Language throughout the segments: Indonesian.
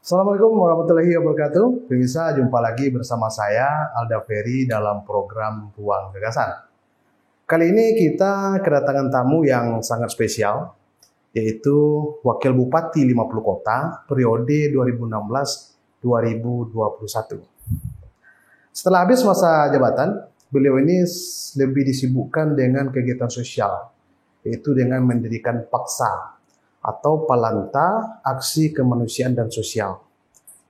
Assalamualaikum warahmatullahi wabarakatuh. Pemirsa, jumpa lagi bersama saya Alda Ferry dalam program Ruang Gagasan. Kali ini kita kedatangan tamu yang sangat spesial, yaitu Wakil Bupati 50 Kota periode 2016-2021. Setelah habis masa jabatan, beliau ini lebih disibukkan dengan kegiatan sosial, yaitu dengan mendirikan Paksa atau Palanta Aksi Kemanusiaan dan Sosial.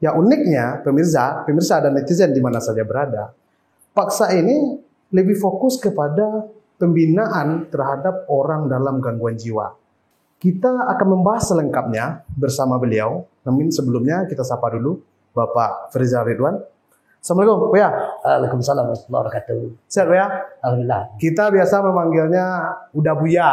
Ya uniknya, pemirsa dan netizen di mana saja berada, Paksa ini lebih fokus kepada pembinaan terhadap orang dalam gangguan jiwa. Kita akan membahas selengkapnya bersama beliau. Namun sebelumnya kita sapa dulu Bapak Farizal Ridwan. Assalamualaikum, Buya. Waalaikumsalam warahmatullahi wabarakatuh. Sehat, Buya? Alhamdulillah. Kita biasa memanggilnya udah Buya.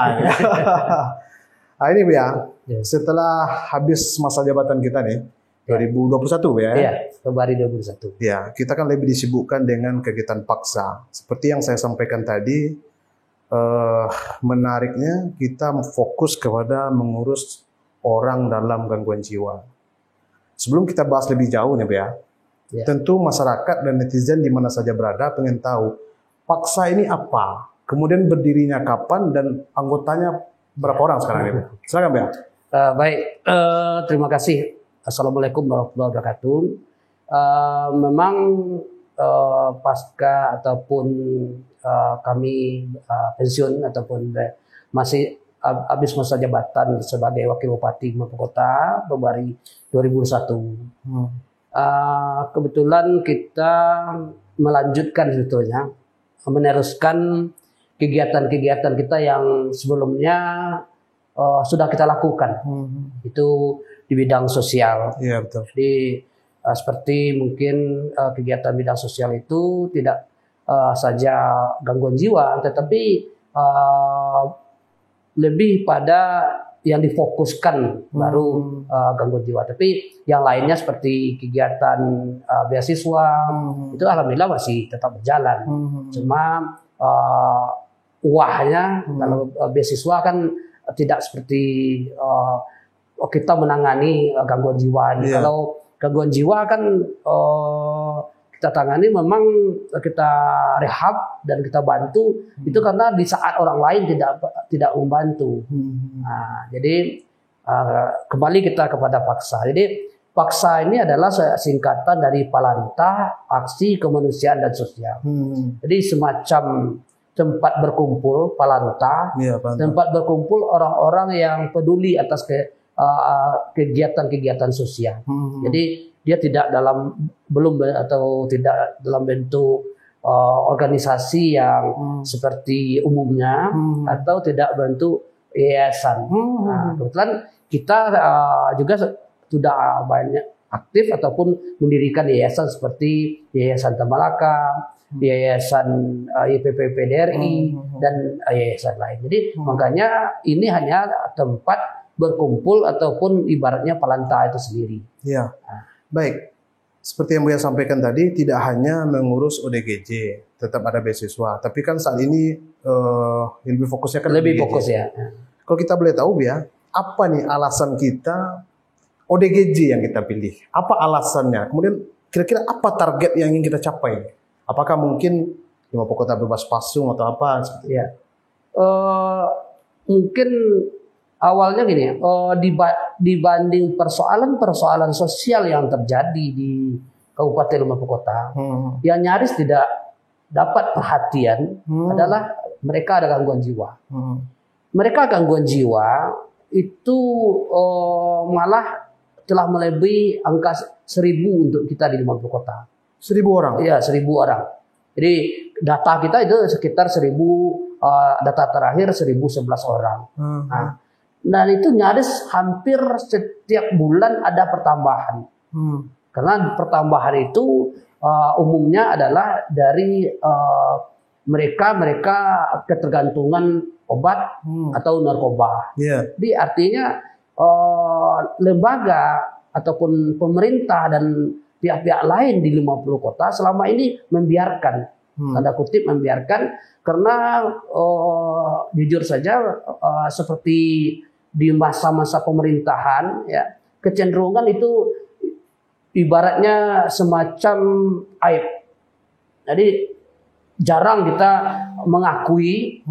Nah, ini Buya, setelah habis masa jabatan kita nih, 2021 ya? Iya, Februari 2021. Ya, kita kan lebih disibukkan dengan kegiatan paksa. Seperti yang saya sampaikan tadi, menariknya kita fokus kepada mengurus orang dalam gangguan jiwa. Sebelum kita bahas lebih jauh nih Buya, tentu masyarakat dan netizen di mana saja berada pengen tahu paksa ini apa, kemudian berdirinya kapan dan anggotanya berapa orang sekarang ini? Silakan Buya. Baik, terima kasih. Assalamualaikum warahmatullahi wabarakatuh. Memang pasca ataupun kami pensiun ataupun masih habis masa jabatan sebagai Wakil Bupati 50 Kota Februari 2021. Kebetulan kita melanjutkan sebetulnya, meneruskan kegiatan-kegiatan kita yang sebelumnya sudah kita lakukan. Itu di bidang sosial. Iya, betul. Jadi seperti mungkin kegiatan bidang sosial itu tidak saja gangguan jiwa, tetapi lebih pada yang difokuskan baru gangguan jiwa. Tapi yang lainnya seperti kegiatan beasiswa itu alhamdulillah masih tetap berjalan. Cuma uahnya kalau beasiswa kan tidak seperti kita menangani gangguan jiwa. Kalau gangguan jiwa kan kita tangani, memang kita rehab dan kita bantu itu karena di saat orang lain tidak membantu. Nah, jadi kembali kita kepada paksa. Jadi paksa ini adalah singkatan dari Palanta Aksi Kemanusiaan dan Sosial. Jadi semacam tempat berkumpul Palanta, tempat berkumpul orang-orang yang peduli atas kegiatan-kegiatan sosial. Jadi dia tidak dalam bentuk organisasi yang seperti umumnya atau tidak bentuk yayasan. Nah, kebetulan kita juga sudah banyak aktif ataupun mendirikan yayasan seperti Yayasan Tamalaka, Yayasan IPP-PDRI dan yayasan lain. Jadi makanya ini hanya tempat berkumpul ataupun ibaratnya Palanta itu sendiri. Ya, baik. Seperti yang Buya sampaikan tadi, tidak hanya mengurus ODGJ, tetap ada beasiswa. Tapi kan saat ini lebih fokusnya kan lebih fokus ya. Kalau kita boleh tahu Buya, apa nih alasan kita ODGJ yang kita pilih? Apa alasannya? Kemudian kira-kira apa target yang ingin kita capai? Apakah mungkin 50 kota bebas pasung atau apa? Ya, mungkin awalnya gini, dibanding persoalan-persoalan sosial yang terjadi di Kabupaten 50 Kota, yang nyaris tidak dapat perhatian adalah mereka ada gangguan jiwa. Mereka gangguan jiwa itu malah telah melebihi angka 1.000 untuk kita di 50 Kota. 1.000 orang? Iya, 1.000 orang. Jadi data kita itu sekitar 1.000, data terakhir 1.011 orang. Nah, dan itu nyaris hampir setiap bulan ada pertambahan. Karena pertambahan itu umumnya adalah dari mereka ketergantungan obat atau narkoba. Jadi artinya lembaga ataupun pemerintah dan pihak-pihak lain di 50 kota selama ini membiarkan, tanda kutip membiarkan, karena jujur saja seperti di masa-masa pemerintahan ya, kecenderungan itu ibaratnya semacam aib. Jadi jarang kita mengakui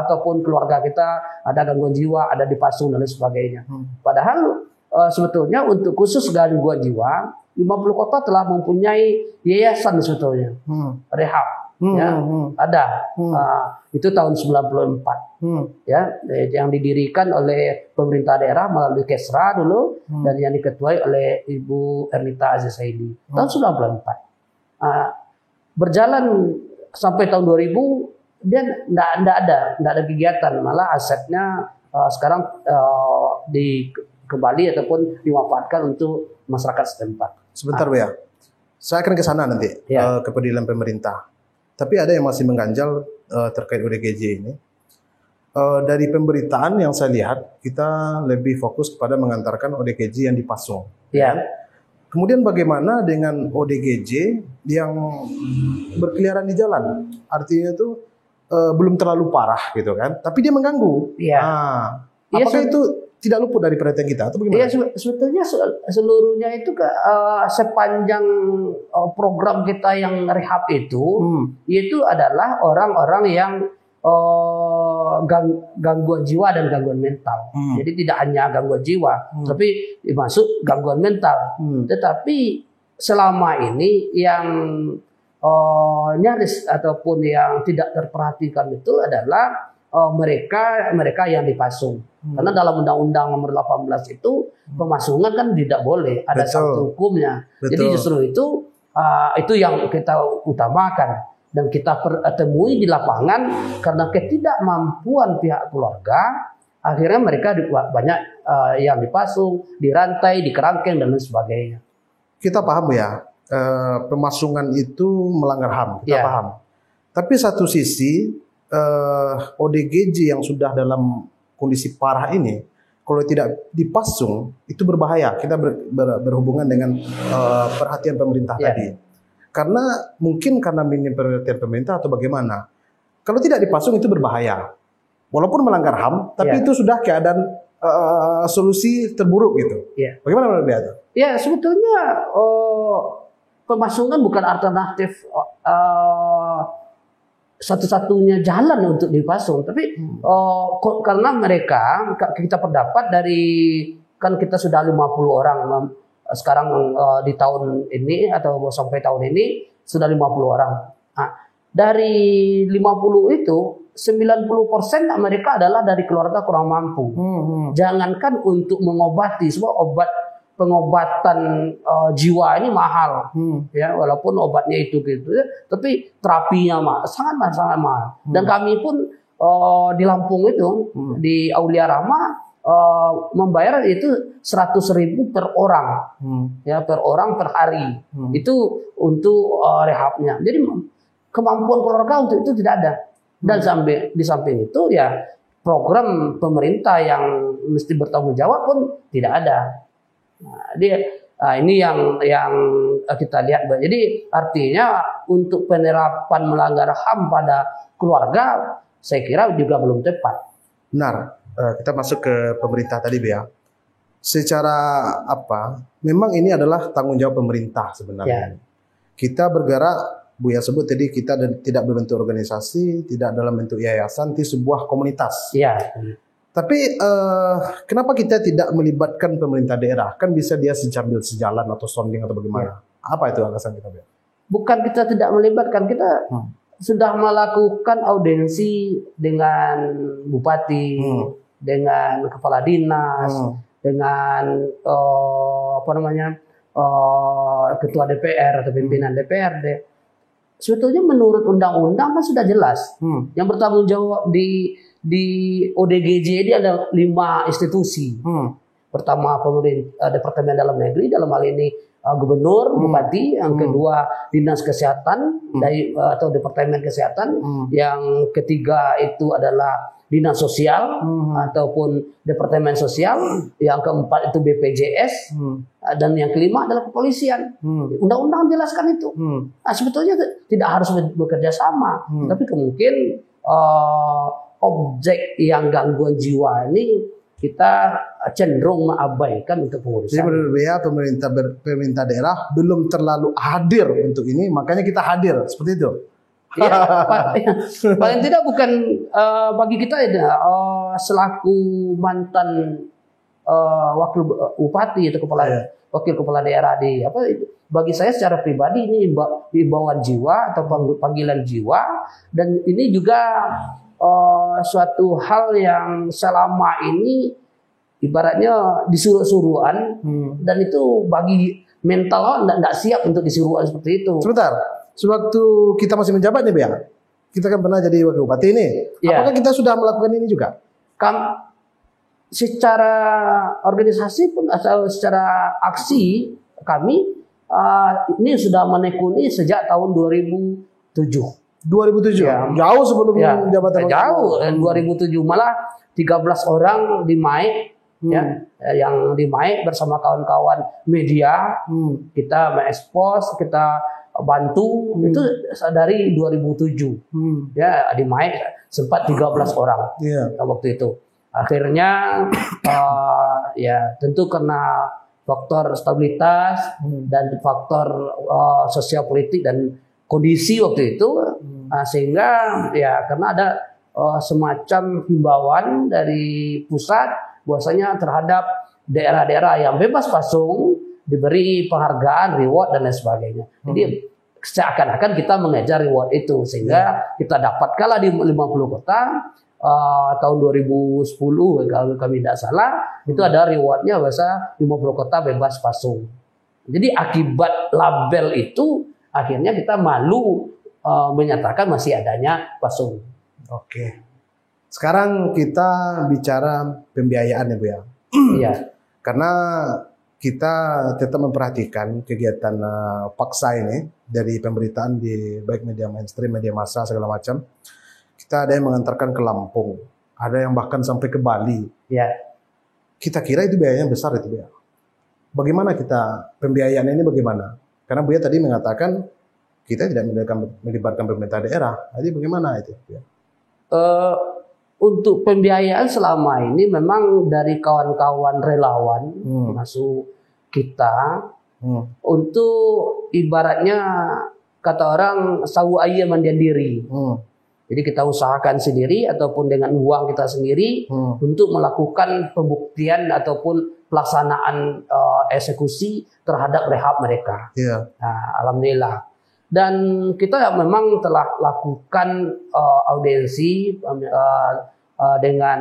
ataupun keluarga kita ada gangguan jiwa, ada dipasung dan lain sebagainya. Padahal sebetulnya untuk khusus gangguan jiwa 50 kota telah mempunyai yayasan sebetulnya, rehab. Ada. Itu tahun 94. Ya, yang didirikan oleh pemerintah daerah melalui Kesra dulu dan yang diketuai oleh Ibu Ernita Aziz Saidi tahun 94. Berjalan sampai tahun 2000 dia enggak ada kegiatan, malah asetnya sekarang kembali ataupun dimanfaatkan untuk masyarakat setempat. Sebentar Bu ya. Saya akan ke sana nanti ke kepedulian pemerintah. Tapi ada yang masih mengganjal terkait ODGJ ini. Dari pemberitaan yang saya lihat, kita lebih fokus kepada mengantarkan ODGJ yang dipasung. Ya. Kemudian bagaimana dengan ODGJ yang berkeliaran di jalan? Artinya itu belum terlalu parah gitu kan, tapi dia mengganggu. Iya. Apakah itu tidak luput dari perhatian kita atau bagaimana? Iya, sebetulnya seluruhnya itu sepanjang program kita yang rehab itu adalah orang-orang yang gangguan jiwa dan gangguan mental. Jadi tidak hanya gangguan jiwa, tapi masuk gangguan mental. Tetapi selama ini yang nyaris ataupun yang tidak terperhatikan itu adalah mereka yang dipasung. Karena dalam Undang-Undang Nomor 18 itu pemasungan kan tidak boleh, ada satu hukumnya. Jadi justru itu yang kita utamakan. Dan kita temui di lapangan karena ketidakmampuan pihak keluarga, akhirnya mereka banyak yang dipasung, dirantai, dikerangkeng dan lain sebagainya. Kita paham ya, pemasungan itu melanggar HAM, kita paham. Tapi satu sisi ODGJ yang sudah dalam kondisi parah ini, kalau tidak dipasung itu berbahaya. Kita berhubungan dengan perhatian pemerintah tadi. Karena mungkin karena minim perhatian pemerintah atau bagaimana. Kalau tidak dipasung itu berbahaya. Walaupun melanggar HAM, tapi itu sudah keadaan solusi terburuk gitu. Bagaimana menurut Anda? Ya, sebetulnya pemasungan bukan alternatif satu-satunya jalan untuk dipasung. Tapi karena mereka, kita pendapat dari, kan kita sudah 50 orang sekarang di tahun ini atau sampai tahun ini sudah 50 orang. Nah, dari 50 itu 90% mereka adalah dari keluarga kurang mampu. Jangankan untuk mengobati, sebab pengobatan jiwa ini mahal, ya, walaupun obatnya itu gitu, tapi terapinya sangat mahal. Dan kami pun di Lampung itu di Aulia Rahma membayar itu 100.000 per orang, ya, per orang per hari. Itu untuk rehabnya. Jadi kemampuan keluarga untuk itu tidak ada. Dan di samping itu ya program pemerintah yang mesti bertanggung jawab pun tidak ada. Nah, ini yang kita lihat. Jadi artinya untuk penerapan melanggar HAM pada keluarga saya kira juga belum tepat. Benar. Kita masuk ke pemerintah tadi, ya. Secara memang ini adalah tanggung jawab pemerintah sebenarnya. Kita bergerak, Bu ya sebut tadi, kita tidak berbentuk organisasi, tidak dalam bentuk yayasan, di sebuah komunitas. Tapi kenapa kita tidak melibatkan pemerintah daerah? Kan bisa dia sambil sejalan atau sounding atau bagaimana? Apa itu alasan kita, Bu? Bukan kita tidak melibatkan, kita sudah melakukan audiensi dengan bupati, dengan kepala dinas, dengan ketua DPR atau pimpinan DPRD. Sebetulnya menurut undang-undang kan sudah jelas. Yang bertanggung jawab di ODGJ ini ada 5 institusi. Pertama Departemen Dalam Negeri, dalam hal ini Gubernur, Bupati. Yang kedua Dinas Kesehatan atau Departemen Kesehatan. Yang ketiga itu adalah Dinas Sosial ataupun Departemen Sosial. Yang keempat itu BPJS. Dan yang kelima adalah kepolisian. Undang-undang jelaskan itu. Nah, sebetulnya tidak harus bekerja sama. Tapi kemungkinan objek yang gangguan jiwa ini kita cenderung mengabaikan untuk Jadi pengurusan. menurut Bea pemerintah daerah belum terlalu hadir untuk ini, makanya kita hadir seperti itu. Ya, paling tidak bukan bagi kita ya, selaku mantan wakil bupati atau wakil kepala daerah di bagi saya secara pribadi ini imbauan jiwa atau panggilan jiwa, dan ini juga suatu hal yang selama ini ibaratnya disuruh-suruhan, dan itu bagi mental tidak siap untuk disuruhan seperti itu. Sebentar, sewaktu kita masih menjabat nih Bea, kita kan pernah jadi wakil bupati ini. Ya. Apakah kita sudah melakukan ini juga? Secara organisasi pun atau secara aksi kami ini sudah menekuni sejak tahun 2007. 2007, Ya. jauh sebelum jabatan. Jauh, 2007 malah 13 orang di MAIK, yang di MAIK bersama kawan-kawan media, kita mengekspos, kita bantu, itu dari 2007. Ya, di MAIK sempat 13 orang waktu itu. Akhirnya ya tentu karena faktor stabilitas dan faktor sosial politik dan kondisi waktu itu, sehingga ya karena ada semacam himbauan dari pusat bahwasanya terhadap daerah-daerah yang bebas pasung diberi penghargaan, reward dan lain sebagainya. Jadi seakan-akan kita mengejar reward itu, sehingga kita dapat kala di 50 kota tahun 2010 kalau kami tidak salah, itu ada rewardnya bahasa 50 kota bebas pasung. Jadi akibat label itu akhirnya kita malu menyatakan masih adanya pasung. Oke. Sekarang kita bicara pembiayaan ya Bu ya. Iya. Karena kita tetap memperhatikan kegiatan paksa ini dari pemberitaan di baik media mainstream, media massa segala macam. Kita ada yang mengantarkan ke Lampung, ada yang bahkan sampai ke Bali. Ya. Kita kira itu biayanya besar itu ya. Bagaimana kita pembiayaan ini bagaimana? Karena Buya tadi mengatakan kita tidak melibatkan pemerintah daerah. Jadi bagaimana itu? Ya? Untuk pembiayaan selama ini memang dari kawan-kawan relawan, termasuk kita, untuk ibaratnya kata orang sawu ayam mandian diri. Jadi kita usahakan sendiri ataupun dengan uang kita sendiri untuk melakukan pembuktian ataupun pelaksanaan eksekusi terhadap rehab mereka. Nah, alhamdulillah. Dan kita memang telah lakukan audiensi dengan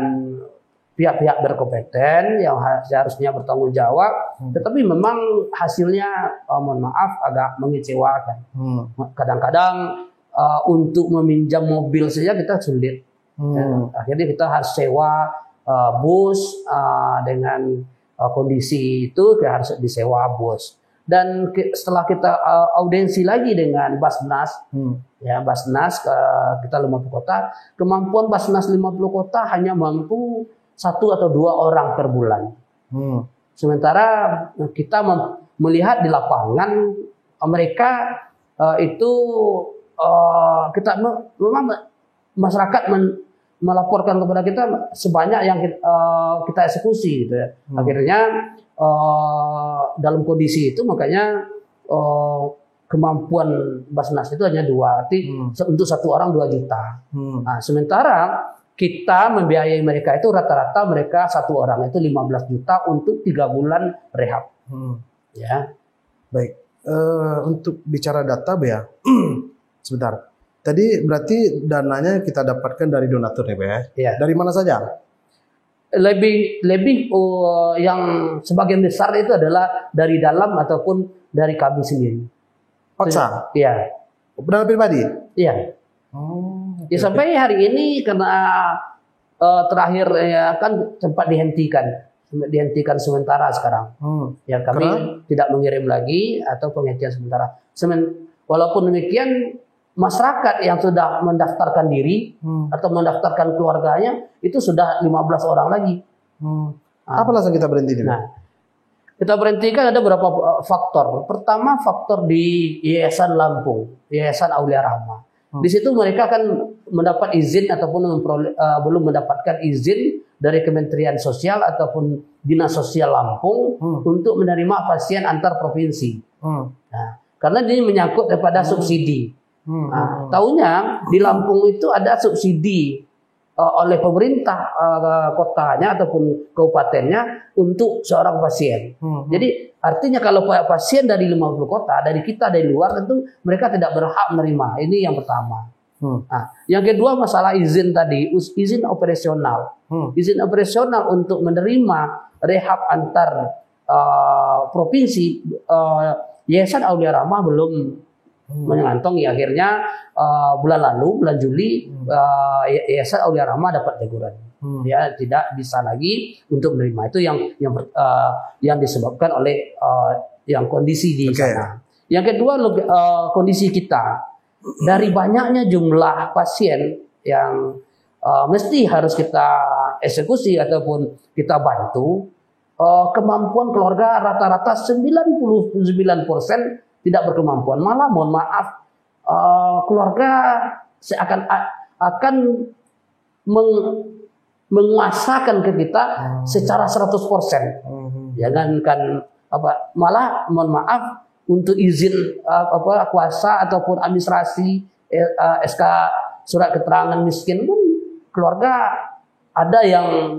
pihak-pihak berkompeten yang seharusnya bertanggung jawab, tetapi memang hasilnya mohon maaf agak mengecewakan. Kadang-kadang untuk meminjam mobil saja kita sulit. Akhirnya kita harus sewa bus, dengan kondisi itu kita harus disewa bus. Dan setelah kita audiensi lagi dengan Basnas, ya Basnas kita 50 kota, kemampuan Basnas 50 kota hanya mampu 1 atau 2 orang per bulan. Sementara kita melihat di lapangan mereka itu kita memang masyarakat melaporkan kepada kita sebanyak yang kita eksekusi gitu ya. Akhirnya dalam kondisi itu makanya kemampuan Basnas itu hanya 2, arti untuk 1 orang 2 juta. Nah, sementara kita membiayai mereka itu rata-rata mereka 1 orang itu 15 juta untuk 3 bulan rehab. Ya. Baik. Untuk bicara data ya. Sebentar. Tadi berarti dananya kita dapatkan dari donatur ya, ya. Dari mana saja? Lebih yang sebagian besar itu adalah dari dalam ataupun dari kami sendiri. Paksa? Iya. Dana pribadi? Iya. Ya sampai hari ini karena terakhir ya kan sempat dihentikan sementara sekarang. Ya kami tidak mengirim lagi atau penghentian sementara. Walaupun demikian masyarakat yang sudah mendaftarkan diri atau mendaftarkan keluarganya itu sudah 15 orang lagi. Apa alasan kita berhenti? Nah, kita berhentikan ada beberapa faktor. Pertama faktor di Yayasan Lampung, Yayasan Aulia Rahma. Di situ mereka kan mendapat izin ataupun belum mendapatkan izin dari Kementerian Sosial ataupun Dinas Sosial Lampung untuk menerima pasien antar provinsi. Nah, karena ini menyangkut kepada subsidi. Nah, tahunya di Lampung itu ada subsidi oleh pemerintah kotanya ataupun kabupatennya untuk seorang pasien. Jadi artinya kalau pasien dari 50 kota, dari kita dari luar tentu mereka tidak berhak menerima. Ini yang pertama. Nah, yang kedua masalah izin tadi, izin operasional. Izin operasional untuk menerima rehab antar provinsi, Yayasan Aulia Rahmah belum mengantongi. Akhirnya bulan lalu, bulan Juli, Yayasan Aulia Rahmah dapat teguran. Ya, tidak bisa lagi untuk menerima. Itu yang disebabkan oleh yang kondisi di sana. Yang kedua, kondisi kita. Dari banyaknya jumlah pasien yang mesti harus kita eksekusi ataupun kita bantu, kemampuan keluarga rata-rata 99% tidak berkemampuan. Malah mohon maaf, keluarga akan menguasakan ke kita secara 100%. Jangankan malah mohon maaf, untuk izin kuasa ataupun administrasi SK surat keterangan miskin pun keluarga ada yang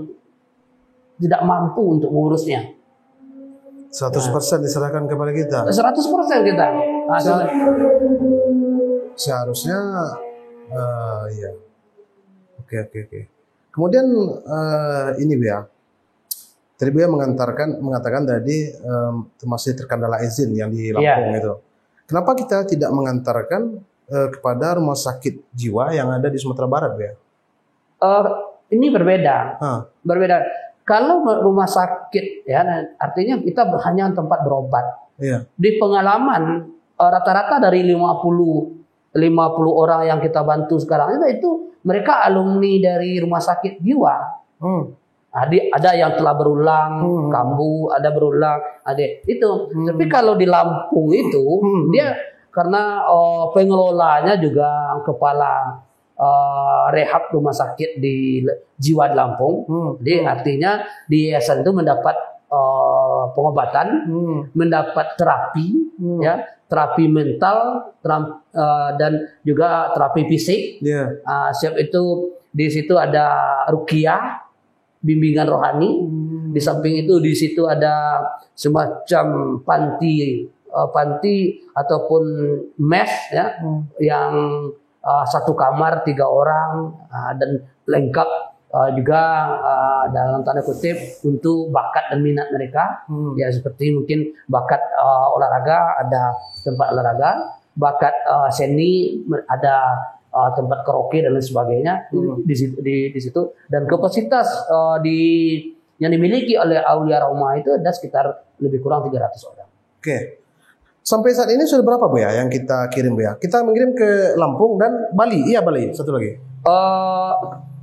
tidak mampu untuk mengurusnya. 100% diserahkan kepada kita. 100% kita. Seharusnya ya. Oke. Kemudian ini ya. Tadi Buya mengatakan tadi masih terkendala izin yang di Lampung itu. Kenapa kita tidak mengantarkan kepada rumah sakit jiwa yang ada di Sumatera Barat, Buya? Ini berbeda. Berbeda. Kalau rumah sakit ya, artinya kita hanya tempat berobat. Di pengalaman rata-rata dari 50 orang yang kita bantu sekarang itu mereka alumni dari rumah sakit jiwa. Ada yang telah berulang, kambuh, ada berulang, ada itu. Tapi kalau di Lampung itu dia karena pengelolanya juga kepala rehab rumah sakit di jiwa di Lampung, jadi artinya di yayasan itu mendapat pengobatan, mendapat terapi, ya terapi mental dan juga terapi fisik. Siap itu di situ ada ruqyah, bimbingan rohani. Di samping itu di situ ada semacam panti ataupun mes ya, yang satu kamar 3 orang dan lengkap juga dalam tanda kutip untuk bakat dan minat mereka. Ya seperti mungkin bakat olahraga ada tempat olahraga, bakat seni ada tempat karaoke dan lain sebagainya di situ, dan kapasitas yang dimiliki oleh Aulia Rahmah itu ada sekitar lebih kurang 300 orang. Oke. Sampai saat ini sudah berapa Bu ya yang kita kirim Bu ya? Kita mengirim ke Lampung dan Bali. Iya Bali, satu lagi.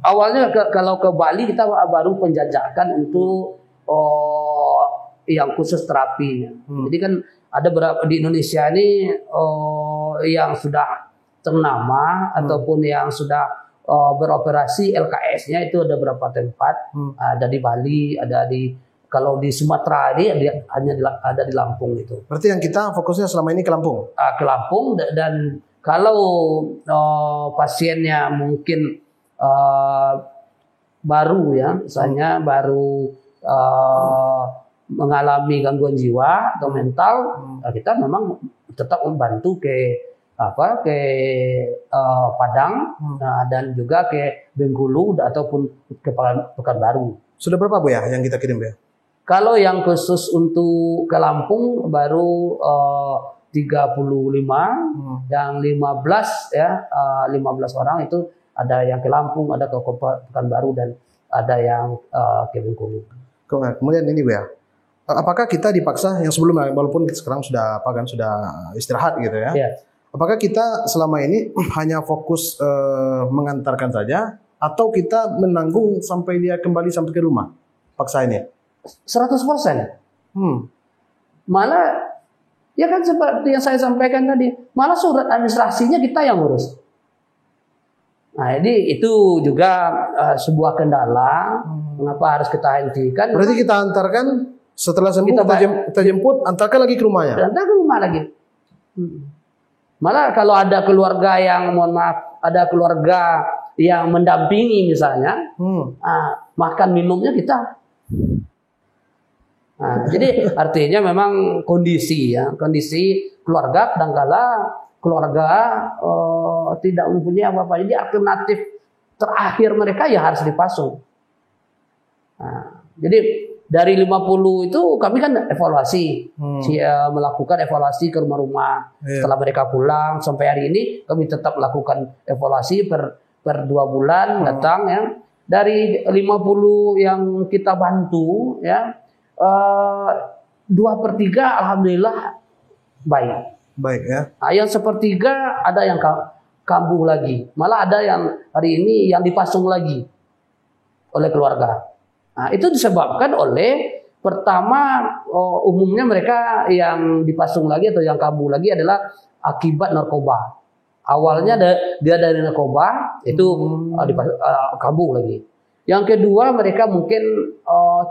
Awalnya kalau ke Bali kita baru penjajakan untuk yang khusus terapi. Jadi kan ada berapa di Indonesia ini yang sudah ternama ataupun yang sudah beroperasi LKS-nya itu ada berapa tempat. Ada di Bali, ada kalau di Sumatera ini hanya ada di Lampung itu. Berarti yang kita fokusnya selama ini ke Lampung? Ke Lampung, dan kalau pasiennya mungkin baru ya, misalnya baru mengalami gangguan jiwa atau mental, kita memang tetap membantu ke Padang, dan juga ke Bengkulu ataupun ke Pekanbaru. Sudah berapa Bu ya yang kita kirim Bu ya? Kalau yang khusus untuk ke Lampung baru 35, yang 15 ya, 15 orang itu ada yang ke Lampung, ada ke Pekanbaru, dan ada yang ke Bengkulu. Kemudian ini Bu ya, apakah kita dipaksa yang sebelumnya, walaupun sekarang sudah istirahat gitu ya? Apakah kita selama ini hanya fokus mengantarkan saja, atau kita menanggung sampai dia kembali sampai ke rumah? Paksa ini? 100%. Malah, ya kan seperti yang saya sampaikan tadi, malah surat administrasinya kita yang urus. Nah, jadi itu juga sebuah kendala mengapa harus kita hentikan. Berarti kita antarkan setelah sembuh kita jemput, antarkan lagi ke rumahnya. Antar ke rumah lagi. Malah kalau ada keluarga yang mohon maaf, ada keluarga yang mendampingi misalnya, makan minumnya kita. Nah, jadi artinya memang kondisi keluarga kadangkala keluarga tidak mempunyai apa-apa. Jadi alternatif terakhir mereka ya harus dipasung. Nah, jadi dari 50 itu kami kan evaluasi, melakukan evaluasi ke rumah-rumah. Setelah mereka pulang sampai hari ini kami tetap melakukan evaluasi per 2 bulan datang ya. Dari 50 yang kita bantu ya, 2/3 alhamdulillah baik. Baik ya. Nah, yang 1/3 ada yang kambuh lagi. Malah ada yang hari ini yang dipasung lagi oleh keluarga. Nah, itu disebabkan oleh pertama umumnya mereka yang dipasung lagi atau yang kambuh lagi adalah akibat narkoba. Awalnya dia dari narkoba itu kambuh lagi. Yang kedua mereka mungkin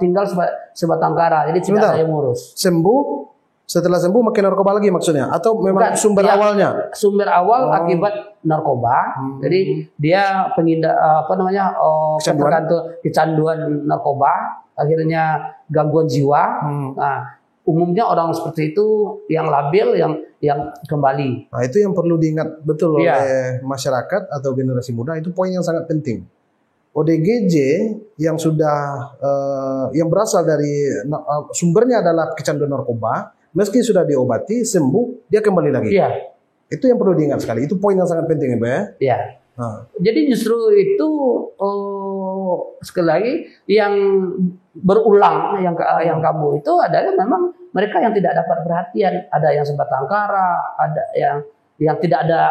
tinggal sebatang kara, jadi tidak ada yang ngurus. Setelah sembuh makin narkoba lagi maksudnya? Atau memang sumber awalnya? Sumber awal akibat narkoba. Jadi dia kecanduan narkoba, akhirnya gangguan jiwa. Nah, umumnya orang seperti itu yang labil, yang kembali. Nah, itu yang perlu diingat betul oleh masyarakat atau generasi muda, itu poin yang sangat penting. ODGJ yang sudah yang berasal dari sumbernya adalah kecanduan narkoba, meski sudah diobati, sembuh, dia kembali lagi. Iya. Itu yang perlu diingat sekali. Itu poin yang sangat penting ya, Pak ya. Iya. Jadi justru itu sekali lagi yang berulang yang kamu itu adalah memang mereka yang tidak dapat perhatian. Ada yang sebatang kara, ada yang tidak ada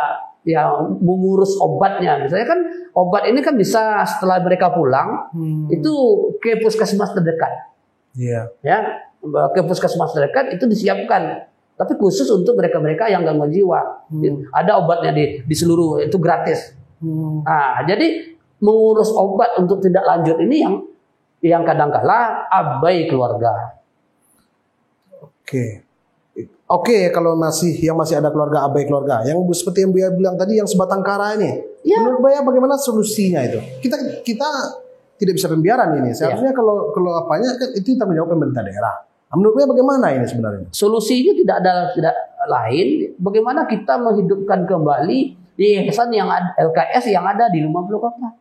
yang mengurus obatnya. Misalnya kan obat ini kan bisa setelah mereka pulang itu ke puskesmas terdekat. Iya. Ya, ke puskesmas terdekat itu disiapkan. Tapi khusus untuk mereka-mereka yang gangguan jiwa. Ada obatnya di seluruh, itu gratis. Nah, jadi mengurus obat untuk tindak lanjut ini yang kadang-kala abai keluarga. Oke, kalau masih ada keluarga abai keluarga, yang seperti yang Buya bilang tadi, yang sebatang kara ini, menurut Buya bagaimana solusinya itu? Kita tidak bisa pembiaran ini. Seharusnya kalau apanya kan itu tanggung jawab pemerintah daerah. Menurut Buya bagaimana ini sebenarnya? Solusinya tidak lain, bagaimana kita menghidupkan kembali yayasan yang LKS yang ada di 50 kota.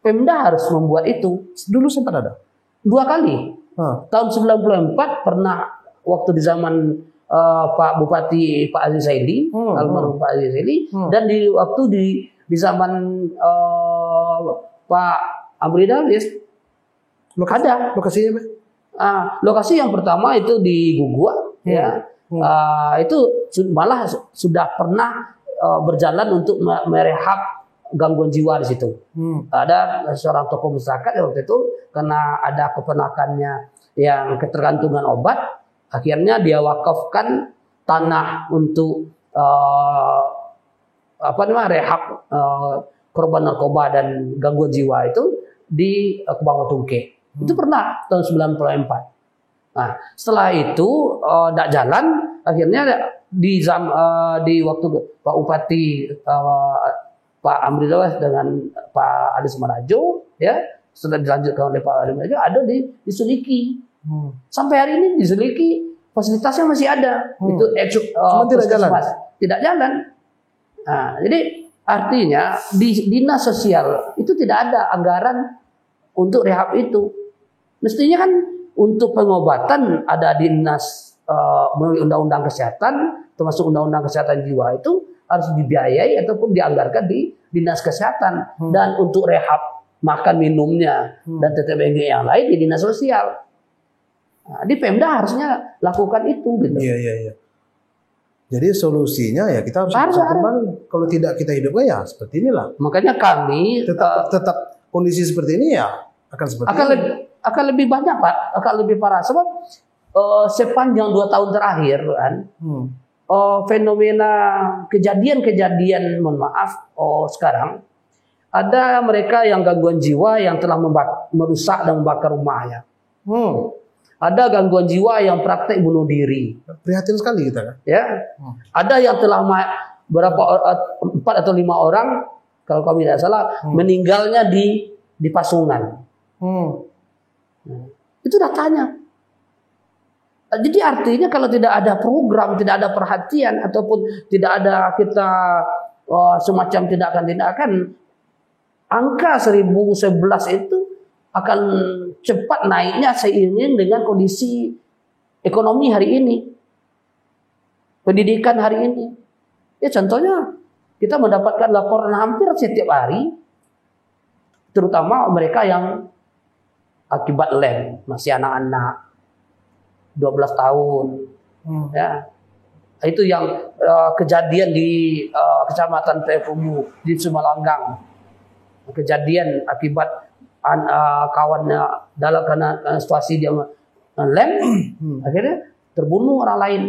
Pemda harus membuat itu. Dulu sempat ada 2 kali. Tahun 94 pernah waktu di zaman Pak Bupati Pak Aziz Saidi, almarhum Pak Aziz Saidi, dan waktu di zaman Pak Amri Darwis ada. Lokasinya, Pak? Lokasi yang pertama itu di Gugua, ya. Itu malah sudah pernah berjalan untuk merehab gangguan jiwa di situ. Ada seorang tokoh masyarakat waktu itu karena ada keponakannya yang ketergantungan obat. Akhirnya dia wakafkan tanah untuk rehab korban narkoba dan gangguan jiwa itu di Kebangau Tungke. Itu pernah tahun 94. Nah, setelah itu tidak jalan, akhirnya di waktu Pak Bupati Pak Amri Dawas dengan Pak Adi Sumarajo, ya setelah dilanjutkan oleh Pak Adi Sumarajo, ada di Suliki. Sampai hari ini di Suliki fasilitasnya masih ada. Itu tidak jalan. Nah, jadi artinya di dinas sosial itu tidak ada anggaran untuk rehab itu. Mestinya kan untuk pengobatan ada dinas melalui undang-undang kesehatan, termasuk undang-undang kesehatan jiwa itu harus dibiayai ataupun dianggarkan di dinas kesehatan. Dan untuk rehab makan minumnya dan TTBG yang lain di dinas sosial. Nah, di Pemda harusnya lakukan itu gitu. Iya. Jadi solusinya ya kita harus kembali. Kalau tidak kita hidupnya ya seperti inilah. Makanya kami tetap kondisi seperti ini ya akan seperti ini. Akan lebih banyak, Pak, akan lebih parah. Sebab sepanjang 2 tahun terakhir kan fenomena kejadian-kejadian, mohon maaf, sekarang ada mereka yang gangguan jiwa yang telah merusak dan membakar rumahnya. Ada gangguan jiwa yang praktek bunuh diri. Prihatin sekali kita kan. Ya, ada yang telah berapa 4 atau 5 orang kalau kami tidak salah meninggalnya di Pasungan. Itu datanya. Jadi artinya kalau tidak ada program, tidak ada perhatian ataupun tidak ada kita semacam tindakan-tindakan, angka 1011 itu akan cepat naiknya seiring dengan kondisi ekonomi hari ini, pendidikan hari ini. Ya contohnya kita mendapatkan laporan hampir setiap hari, terutama mereka yang akibat lem, masih anak-anak 12 tahun, ya itu yang kejadian di kecamatan Tepumu di Sumalanggang, kejadian akibat kawannya dalam karena situasi dia lem, akhirnya terbunuh orang lain.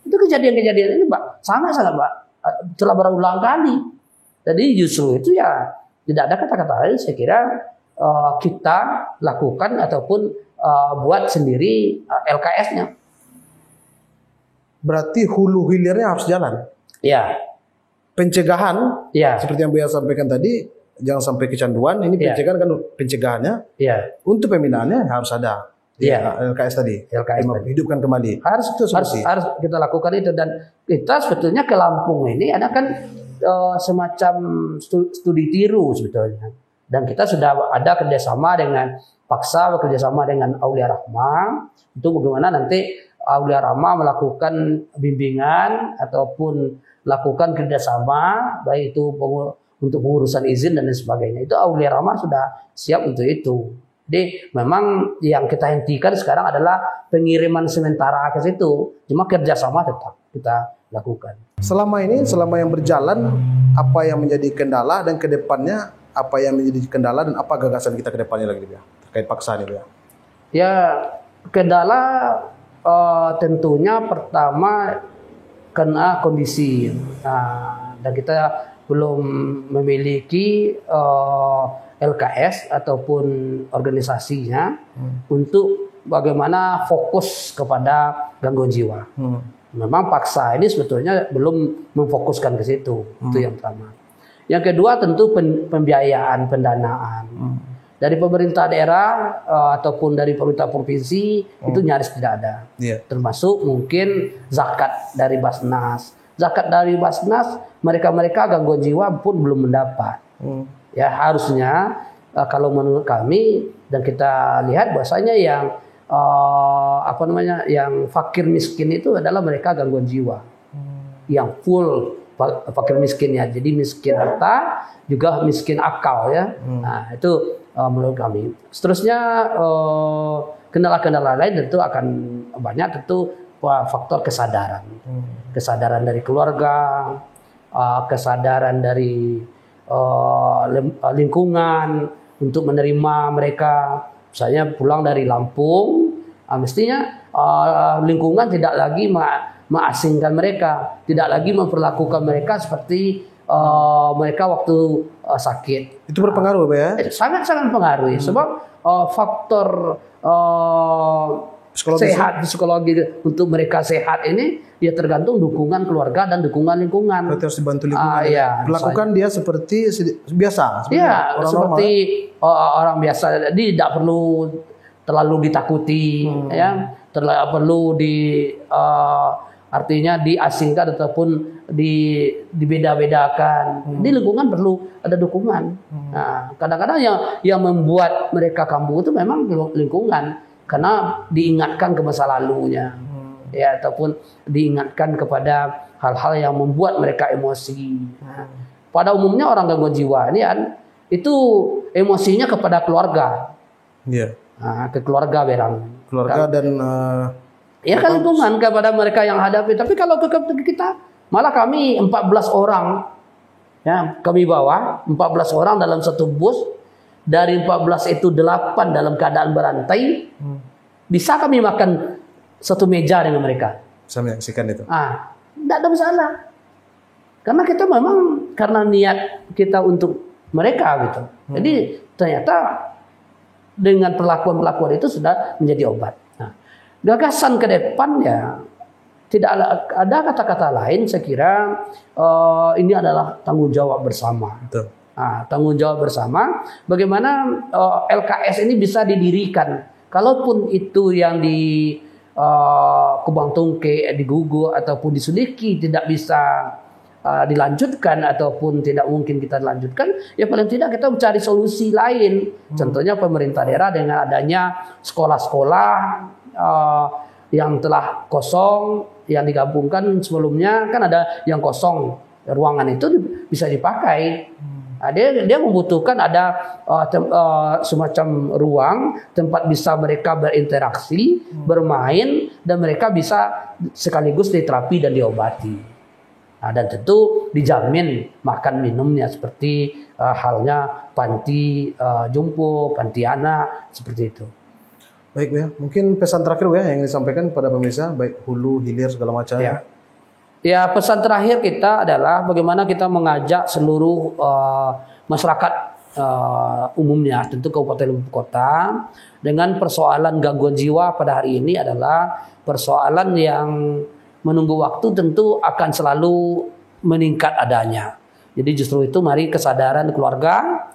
Itu kejadian-kejadian ini, Pak, sangat-sangat, Pak, telah berulang kali. Jadi justru itu ya tidak ada kata-kata lain. Saya kira kita lakukan ataupun buat sendiri LKS-nya. Berarti hulu hilirnya harus jalan. Ya. Pencegahan, ya, seperti yang Buya sampaikan tadi, jangan sampai kecanduan. Ini pencegahan kan pencegahannya. Ya. Untuk pembinaannya harus ada. Ya. LKS tadi. LKS tadi. Hidupkan kembali. Harus kita lakukan itu, dan kita sebetulnya ke Lampung ini ada kan semacam studi tiru sebetulnya. Dan kita sudah ada kerjasama dengan Paksa, bekerjasama dengan Aulia Rahma untuk bagaimana nanti Aulia Rahma melakukan bimbingan ataupun lakukan kerjasama baik itu untuk pengurusan izin dan lain sebagainya. Itu Aulia Rahma sudah siap untuk itu. Jadi memang yang kita hentikan sekarang adalah pengiriman sementara ke situ. Cuma kerjasama tetap kita lakukan. Selama yang berjalan, apa yang menjadi kendala dan ke depannya apa yang menjadi kendala dan apa gagasan kita ke depannya lagi, ya, terkait Paksa ini, ya? Ya, kendala tentunya pertama kena kondisi. Dan kita belum memiliki LKS ataupun organisasinya untuk bagaimana fokus kepada gangguan jiwa. Memang Paksa ini sebetulnya belum memfokuskan ke situ. Itu yang pertama. Yang kedua tentu pembiayaan, pendanaan. Dari pemerintah daerah ataupun dari pemerintah provinsi itu nyaris tidak ada. Termasuk mungkin zakat dari Basnas. Zakat dari Basnas mereka gangguan jiwa pun belum mendapat. Ya harusnya kalau menurut kami dan kita lihat bahwasanya yang yang fakir miskin itu adalah mereka gangguan jiwa. Yang full fakir miskinnya, jadi miskin harta juga miskin akal, ya. Nah itu menurut kami. Seterusnya kendala-kendala lain tentu akan banyak, tentu faktor kesadaran, kesadaran dari keluarga, kesadaran dari lingkungan untuk menerima mereka. Misalnya pulang dari Lampung, mestinya lingkungan tidak lagi mengasingkan mereka, tidak lagi memperlakukan mereka seperti mereka waktu sakit. Itu berpengaruh, Pak, ya? Sangat-sangat mempengaruhi. Sebab faktor psikologi untuk mereka sehat ini ya tergantung dukungan keluarga dan dukungan lingkungan. Berarti harus dibantu lingkungan. Ya, Perlakukan dia seperti biasa. Ya, seperti orang biasa. Jadi tidak perlu terlalu ditakuti, ya, terlalu perlu artinya diasingkan ataupun dibeda-bedakan. Di lingkungan perlu ada dukungan. Nah, kadang-kadang yang membuat mereka kambuh itu memang lingkungan, karena diingatkan ke masa lalunya, ya, ataupun diingatkan kepada hal-hal yang membuat mereka emosi. Nah, pada umumnya orang gangguan jiwa ini kan itu emosinya kepada keluarga. Iya. Nah, ke keluarga keluarga dan ya kan lingkungan kepada mereka yang hadapi. Tapi kalau ke kita, malah kami 14 orang, ya, kami bawa 14 orang dalam satu bus. Dari 14 itu 8 dalam keadaan berantai. Bisa kami makan satu meja dengan mereka. Bisa menyaksikan itu. Tidak ada masalah. Karena kita memang karena niat kita untuk mereka gitu. Jadi ternyata dengan perlakuan-perlakuan itu sudah menjadi obat. Nah, gagasan ke depan ya tidak ada kata-kata lain. Saya kira ini adalah tanggung jawab bersama. Betul. Nah, tanggung jawab bersama. Bagaimana LKS ini bisa didirikan? Kalaupun itu yang di Kubang Tungke, di Gugu ataupun di Sudiki tidak bisa dilanjutkan ataupun tidak mungkin kita lanjutkan, ya paling tidak kita mencari solusi lain. Contohnya pemerintah daerah dengan adanya sekolah-sekolah yang telah kosong, yang digabungkan sebelumnya kan ada yang kosong, ruangan itu bisa dipakai. Nah, dia membutuhkan ada semacam ruang tempat bisa mereka berinteraksi, bermain, dan mereka bisa sekaligus diterapi dan diobati. Nah, dan tentu dijamin makan minumnya seperti halnya panti jompo, panti anak, seperti itu. Baik ya, mungkin pesan terakhir ya yang disampaikan kepada pemirsa, baik hulu, hilir segala macam. Ya, pesan terakhir kita adalah bagaimana kita mengajak seluruh masyarakat umumnya, tentu Kabupaten Ibu Kota, dengan persoalan gangguan jiwa pada hari ini adalah persoalan yang menunggu waktu tentu akan selalu meningkat adanya. Jadi justru itu mari kesadaran keluarga,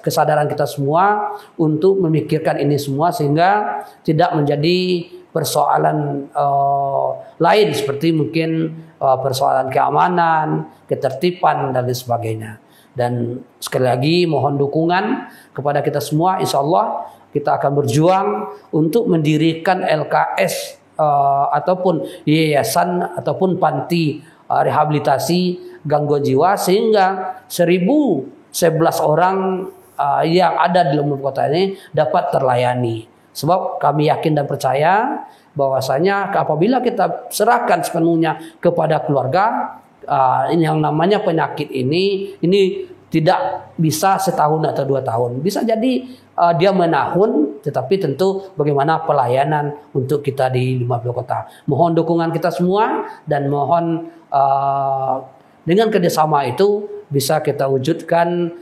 kesadaran kita semua untuk memikirkan ini semua sehingga tidak menjadi persoalan lain seperti mungkin persoalan keamanan, ketertiban dan lain sebagainya. Dan sekali lagi mohon dukungan kepada kita semua. Insya Allah kita akan berjuang untuk mendirikan LKS ataupun yayasan ataupun panti rehabilitasi gangguan jiwa sehingga 1011 orang yang ada di dalam kota ini dapat terlayani. Sebab kami yakin dan percaya bahwasanya apabila kita serahkan sepenuhnya kepada keluarga, ini yang namanya penyakit ini tidak bisa setahun atau 2 tahun. Bisa jadi dia menahun, tetapi tentu bagaimana pelayanan untuk kita di 50 kota. Mohon dukungan kita semua dan mohon dengan kerjasama itu bisa kita wujudkan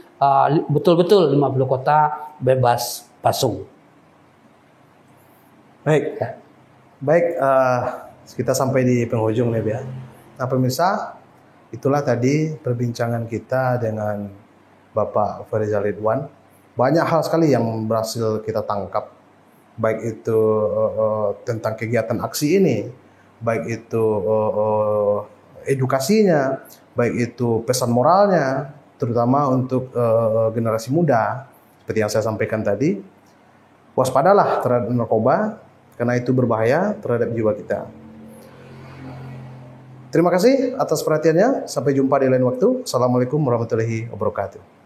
betul-betul 50 kota bebas pasung. Baik, kita sampai di penghujung nih ya. Nah pemirsa, itulah tadi perbincangan kita dengan Bapak Farizal Ridwan. Banyak hal sekali yang berhasil kita tangkap, baik itu tentang kegiatan aksi ini, baik itu edukasinya, baik itu pesan moralnya, terutama untuk generasi muda. Seperti yang saya sampaikan tadi, waspadalah terhadap narkoba, karena itu berbahaya terhadap jiwa kita. Terima kasih atas perhatiannya. Sampai jumpa di lain waktu. Assalamualaikum warahmatullahi wabarakatuh.